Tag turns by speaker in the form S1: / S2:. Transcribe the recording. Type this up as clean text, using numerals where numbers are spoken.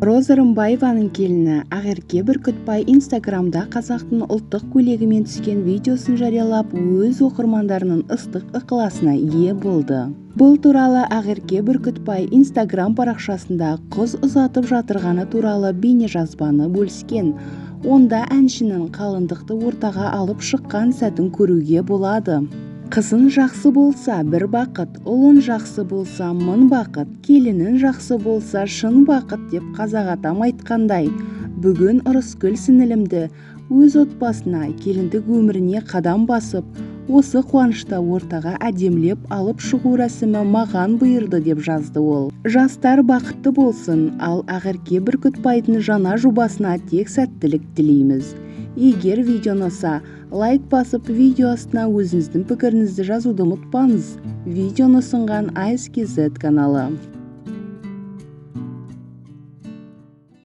S1: Роза Рымбаеваның келіні Ақерке Бүркітбай Инстаграмда қазақтың ұлттық көйлегімен түскен видеосын жариялап, өз оқырмандарының ыстық ықыласына ие болды. Бұл туралы Ақерке Бүркітбай Инстаграм парақшасында қыз ұзатып жатырғаны туралы бейнежазбаны бөліскен. Онда әншінің қалыңдықты ортаға алып шыққан сәтін көруге болады. Қызың жақсы болса бір бақыт, ұлың жақсы болса мың бақыт, келінің жақсы болса шын бақыт деп қазақ атам айтқандай. Бүгін Ырысгүл сіңілімді өз отбасына, келіндік өміріне қадам басып, осы қуанышта ортаға әдемілеп алып шығу рәсімі маған бұйырды деп жазды ол. Жастар бақытты болсын, ал Ақерке Бүркітбайдың жаңа жобасына тек сәттілік тілейміз. Егер видео ұнаса, лайк басып, видео астына өзіңіздің пікіріңізді жазуды ұмытпаңыз. Видеоны ұсынған ASKZ каналы.